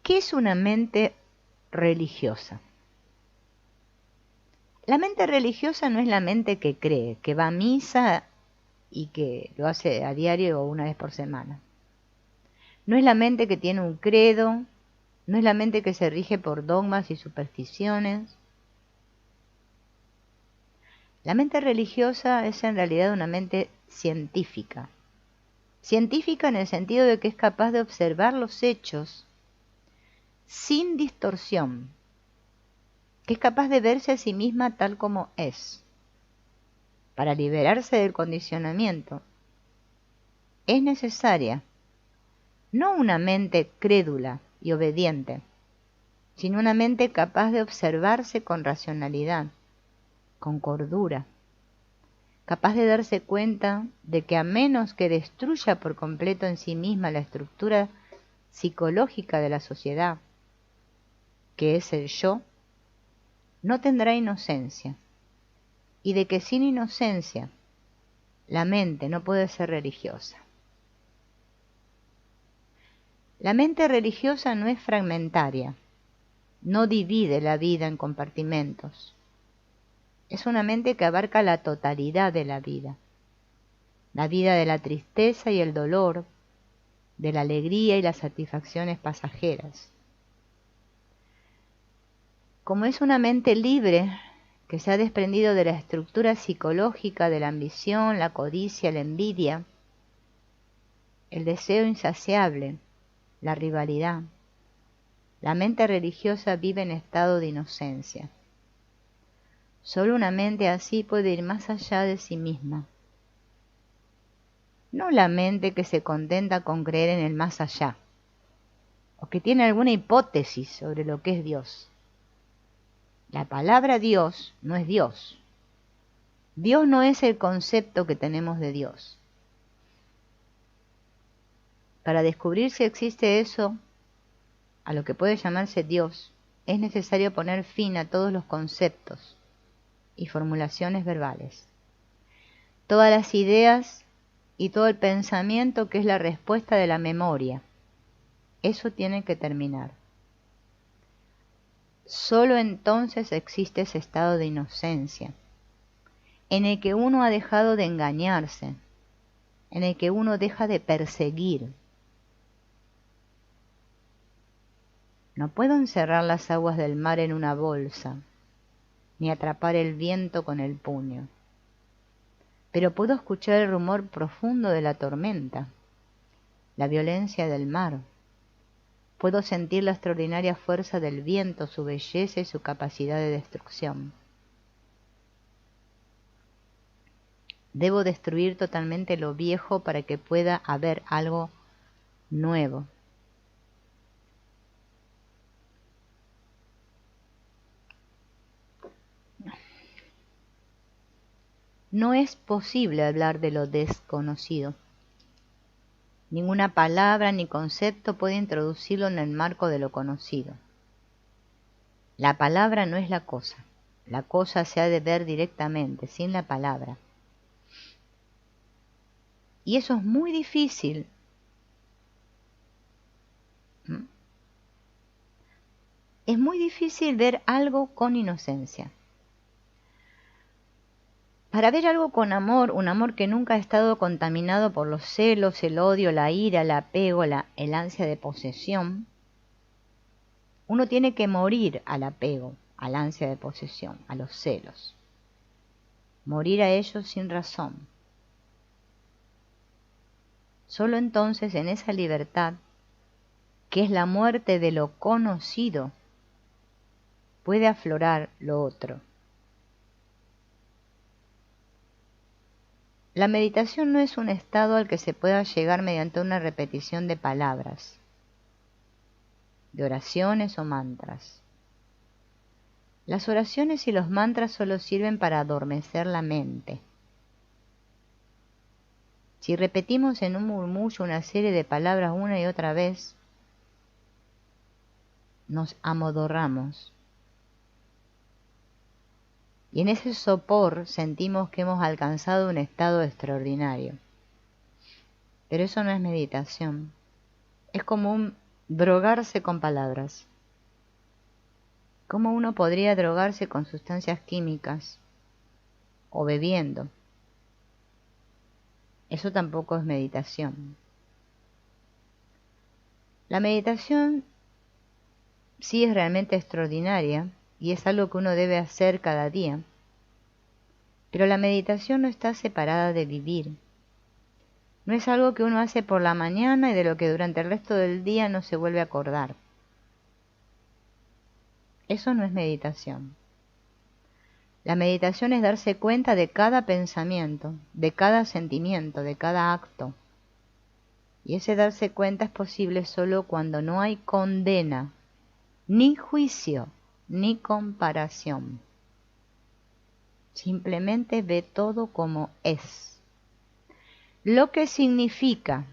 ¿Qué es una mente religiosa? La mente religiosa no es la mente que cree, que va a misa y que lo hace a diario o una vez por semana. No es la mente que tiene un credo, no es la mente que se rige por dogmas y supersticiones. La mente religiosa es en realidad una mente científica. Científica en el sentido de que es capaz de observar los hechos sin distorsión, que es capaz de verse a sí misma tal como es. Para liberarse del condicionamiento es necesaria no una mente crédula y obediente, sino una mente capaz de observarse con racionalidad, con cordura, capaz de darse cuenta de que a menos que destruya por completo en sí misma la estructura psicológica de la sociedad, que es el yo, no tendrá inocencia, y de que sin inocencia la mente no puede ser religiosa. La mente religiosa no es fragmentaria, no divide la vida en compartimentos. Es una mente que abarca la totalidad de la vida de la tristeza y el dolor, de la alegría y las satisfacciones pasajeras. Como es una mente libre que se ha desprendido de la estructura psicológica de la ambición, la codicia, la envidia, el deseo insaciable, la rivalidad, la mente religiosa vive en estado de inocencia. Solo una mente así puede ir más allá de sí misma. No la mente que se contenta con creer en el más allá, o que tiene alguna hipótesis sobre lo que es Dios. La palabra Dios no es Dios. Dios no es el concepto que tenemos de Dios. Para descubrir si existe eso, a lo que puede llamarse Dios, es necesario poner fin a todos los conceptos y formulaciones verbales, todas las ideas y todo el pensamiento que es la respuesta de la memoria. Eso tiene que terminar. Solo entonces existe ese estado de inocencia, en el que uno ha dejado de engañarse, en el que uno deja de perseguir. No puedo encerrar las aguas del mar en una bolsa, ni atrapar el viento con el puño, pero puedo escuchar el rumor profundo de la tormenta, la violencia del mar. Puedo sentir la extraordinaria fuerza del viento, su belleza y su capacidad de destrucción. Debo destruir totalmente lo viejo para que pueda haber algo nuevo. No es posible hablar de lo desconocido. Ninguna palabra ni concepto puede introducirlo en el marco de lo conocido. La palabra no es la cosa se ha de ver directamente, sin la palabra. Y eso es muy difícil. Es muy difícil ver algo con inocencia. Para ver algo con amor, un amor que nunca ha estado contaminado por los celos, el odio, la ira, el apego, el ansia de posesión, uno tiene que morir al apego, al ansia de posesión, a los celos. Morir a ellos sin razón. Solo entonces en esa libertad, que es la muerte de lo conocido, puede aflorar lo otro. La meditación no es un estado al que se pueda llegar mediante una repetición de palabras, de oraciones o mantras. Las oraciones y los mantras solo sirven para adormecer la mente. Si repetimos en un murmullo una serie de palabras una y otra vez, nos amodorramos. Y en ese sopor sentimos que hemos alcanzado un estado extraordinario. Pero eso no es meditación. Es como un drogarse con palabras. ¿Cómo uno podría drogarse con sustancias químicas o bebiendo? Eso tampoco es meditación. La meditación sí es realmente extraordinaria y es algo que uno debe hacer cada día. Pero la meditación no está separada de vivir. No es algo que uno hace por la mañana y de lo que durante el resto del día no se vuelve a acordar. Eso no es meditación. La meditación es darse cuenta de cada pensamiento, de cada sentimiento, de cada acto. Y ese darse cuenta es posible solo cuando no hay condena, ni juicio, ni comparación. Simplemente ve todo como es. Lo que significa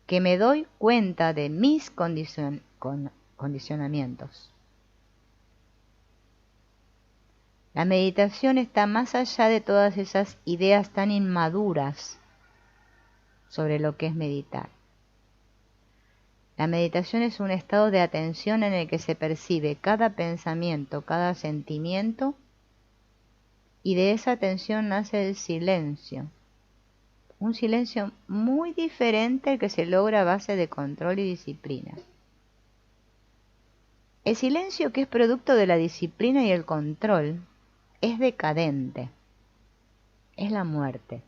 que me doy cuenta de mis condicionamientos. La meditación está más allá de todas esas ideas tan inmaduras sobre lo que es meditar. La meditación es un estado de atención en el que se percibe cada pensamiento, cada sentimiento, y de esa atención nace el silencio. Un silencio muy diferente al que se logra a base de control y disciplina. El silencio, que es producto de la disciplina y el control, es decadente, es la muerte.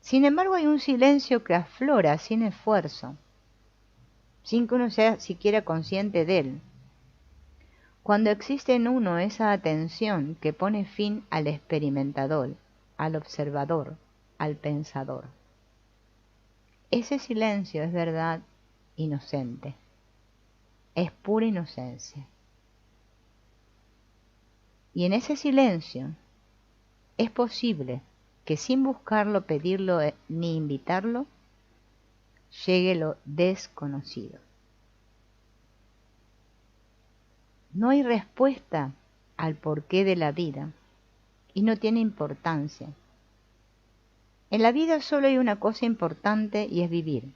Sin embargo, hay un silencio que aflora sin esfuerzo, sin que uno sea siquiera consciente de él. Cuando existe en uno esa atención que pone fin al experimentador, al observador, al pensador. Ese silencio es verdad inocente, es pura inocencia. Y en ese silencio es posible que sin buscarlo, pedirlo ni invitarlo, llegue lo desconocido. No hay respuesta al porqué de la vida y no tiene importancia. En la vida solo hay una cosa importante y es vivir.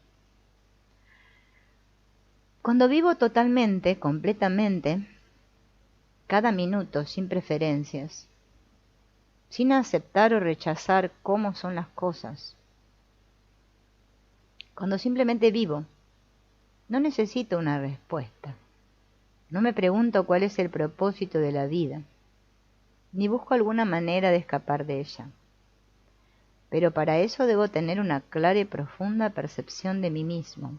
Cuando vivo totalmente, completamente, cada minuto sin preferencias, sin aceptar o rechazar cómo son las cosas, cuando simplemente vivo, no necesito una respuesta. No me pregunto cuál es el propósito de la vida, ni busco alguna manera de escapar de ella. Pero para eso debo tener una clara y profunda percepción de mí mismo.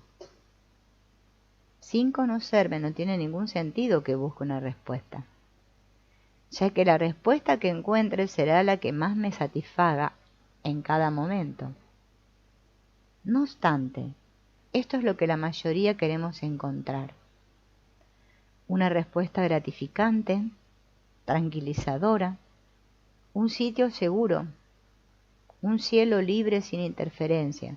Sin conocerme no tiene ningún sentido que busque una respuesta, ya que la respuesta que encuentre será la que más me satisfaga en cada momento. No obstante, esto es lo que la mayoría queremos encontrar. Una respuesta gratificante, tranquilizadora, un sitio seguro, un cielo libre sin interferencia.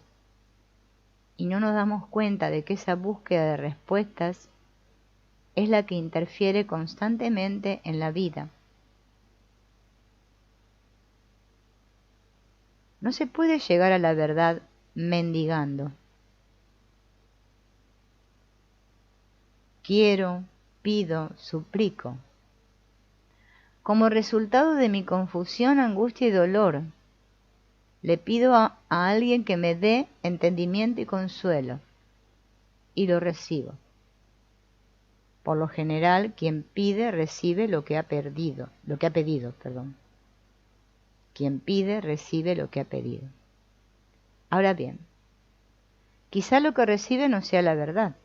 Y no nos damos cuenta de que esa búsqueda de respuestas es la que interfiere constantemente en la vida. No se puede llegar a la verdad mendigando. Quiero, pido, suplico. Como resultado de mi confusión, angustia y dolor, le pido a alguien que me dé entendimiento y consuelo, y lo recibo. Por lo general, quien pide recibe lo que ha pedido. Quien pide recibe lo que ha pedido. Ahora bien, quizá lo que recibe no sea la verdad.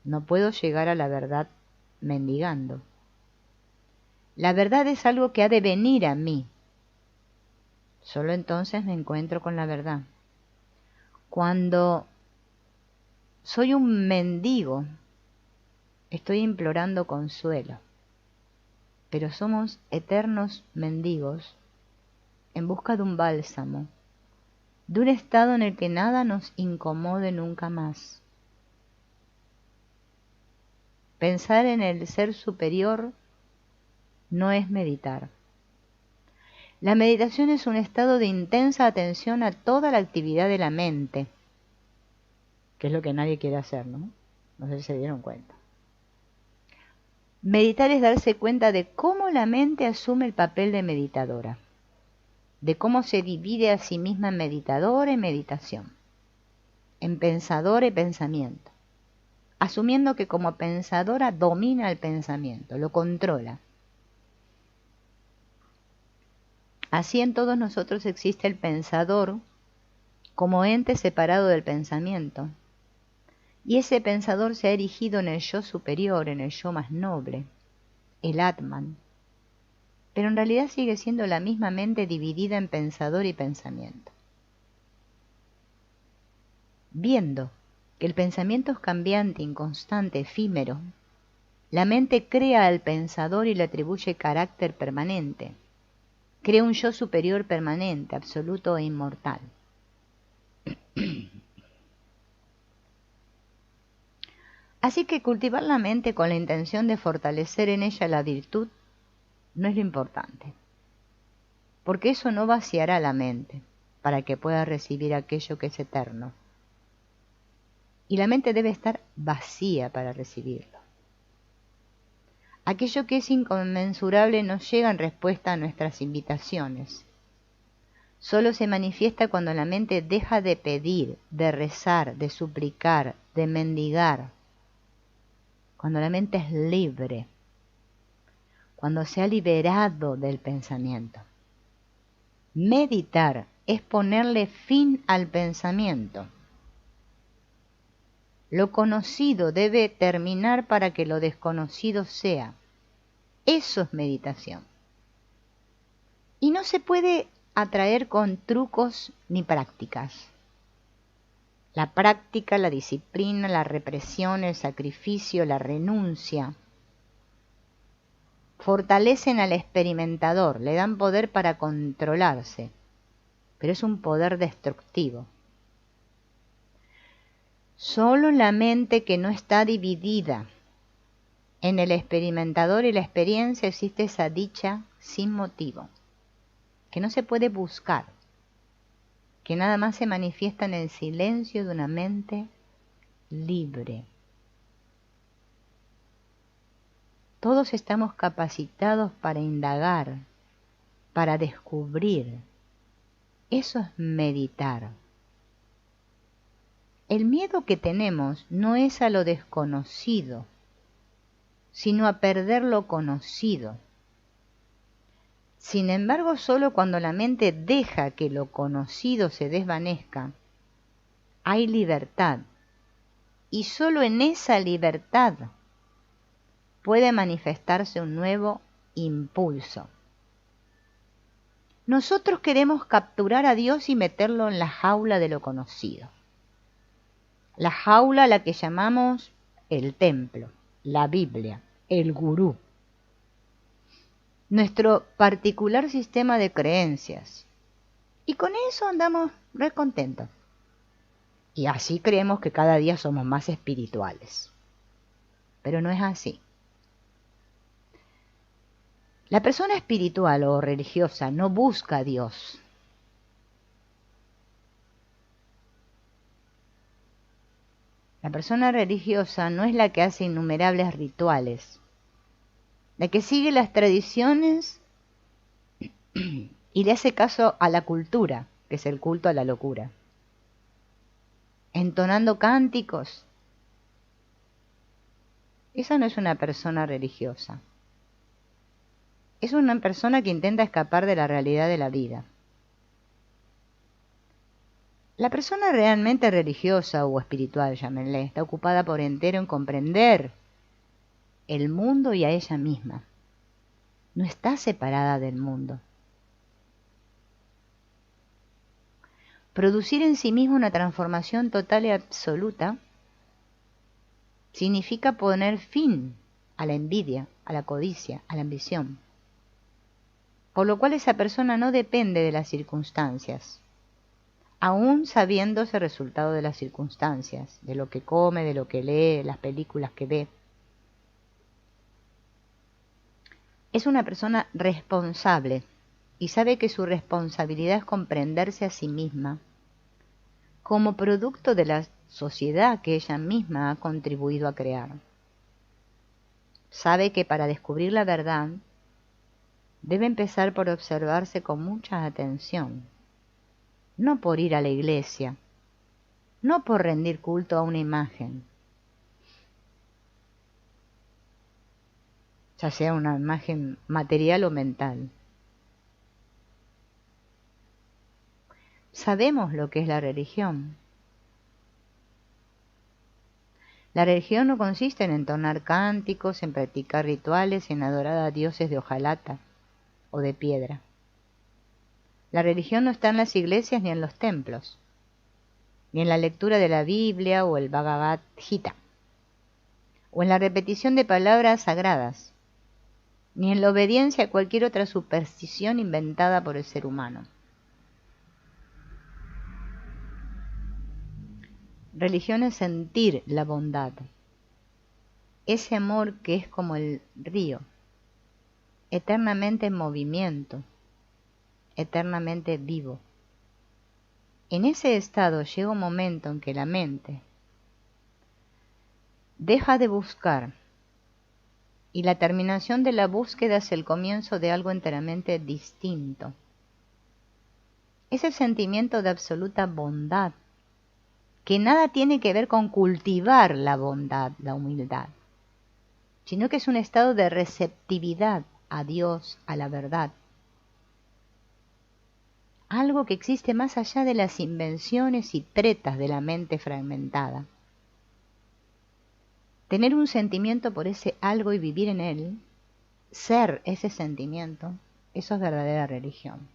No puedo llegar a la verdad mendigando. La verdad es algo que ha de venir a mí. Solo entonces me encuentro con la verdad. Cuando soy un mendigo, estoy implorando consuelo. Pero somos eternos mendigos en busca de un bálsamo, de un estado en el que nada nos incomode nunca más. Pensar en el ser superior no es meditar. La meditación es un estado de intensa atención a toda la actividad de la mente, que es lo que nadie quiere hacer, ¿no? No sé si se dieron cuenta. Meditar es darse cuenta de cómo la mente asume el papel de meditadora, de cómo se divide a sí misma en meditadora y meditación, en pensadora y pensamiento, asumiendo que como pensadora domina el pensamiento, lo controla. Así en todos nosotros existe el pensador como ente separado del pensamiento, y ese pensador se ha erigido en el yo superior, en el yo más noble, el Atman, pero en realidad sigue siendo la misma mente dividida en pensador y pensamiento. Viendo que el pensamiento es cambiante, inconstante, efímero, la mente crea al pensador y le atribuye carácter permanente, crea un yo superior permanente, absoluto e inmortal. Así que cultivar la mente con la intención de fortalecer en ella la virtud no es lo importante, porque eso no vaciará la mente para que pueda recibir aquello que es eterno. Y la mente debe estar vacía para recibirlo. Aquello que es inconmensurable no llega en respuesta a nuestras invitaciones. Solo se manifiesta cuando la mente deja de pedir, de rezar, de suplicar, de mendigar. Cuando la mente es libre, cuando se ha liberado del pensamiento. Meditar es ponerle fin al pensamiento. Lo conocido debe terminar para que lo desconocido sea. Eso es meditación. Y no se puede atraer con trucos ni prácticas. La práctica, la disciplina, la represión, el sacrificio, la renuncia, fortalecen al experimentador, le dan poder para controlarse, pero es un poder destructivo. Solo en la mente que no está dividida en el experimentador y la experiencia existe esa dicha sin motivo, que no se puede buscar, que nada más se manifiesta en el silencio de una mente libre. Todos estamos capacitados para indagar, para descubrir. Eso es meditar. El miedo que tenemos no es a lo desconocido, sino a perder lo conocido. Sin embargo, solo cuando la mente deja que lo conocido se desvanezca, hay libertad. Y solo en esa libertad puede manifestarse un nuevo impulso. Nosotros queremos capturar a Dios y meterlo en la jaula de lo conocido. La jaula a la que llamamos el templo, la Biblia, el gurú. Nuestro particular sistema de creencias. Y con eso andamos re contentos. Y así creemos que cada día somos más espirituales. Pero no es así. La persona espiritual o religiosa no busca a Dios. La persona religiosa no es la que hace innumerables rituales, la que sigue las tradiciones y le hace caso a la cultura, que es el culto a la locura, entonando cánticos. Esa no es una persona religiosa. Es una persona que intenta escapar de la realidad de la vida. La persona realmente religiosa o espiritual, llámenle, está ocupada por entero en comprender el mundo y a ella misma. No está separada del mundo. Producir en sí mismo una transformación total y absoluta significa poner fin a la envidia, a la codicia, a la ambición. Por lo cual esa persona no depende de las circunstancias, aún sabiéndose el resultado de las circunstancias, de lo que come, de lo que lee, las películas que ve. Es una persona responsable y sabe que su responsabilidad es comprenderse a sí misma como producto de la sociedad que ella misma ha contribuido a crear. Sabe que para descubrir la verdad debe empezar por observarse con mucha atención, no por ir a la iglesia, no por rendir culto a una imagen, ya sea una imagen material o mental. Sabemos lo que es la religión. La religión no consiste en entonar cánticos, en practicar rituales, en adorar a dioses de hojalata o de piedra. La religión no está en las iglesias ni en los templos, ni en la lectura de la Biblia o el Bhagavad Gita, o en la repetición de palabras sagradas, ni en la obediencia a cualquier otra superstición inventada por el ser humano. Religión es sentir la bondad, ese amor que es como el río, eternamente en movimiento, eternamente vivo. En ese estado llega un momento en que la mente deja de buscar y la terminación de la búsqueda es el comienzo de algo enteramente distinto. Es el sentimiento de absoluta bondad, que nada tiene que ver con cultivar la bondad, la humildad, sino que es un estado de receptividad a Dios, a la verdad. Algo que existe más allá de las invenciones y tretas de la mente fragmentada. Tener un sentimiento por ese algo y vivir en él, ser ese sentimiento, eso es verdadera religión.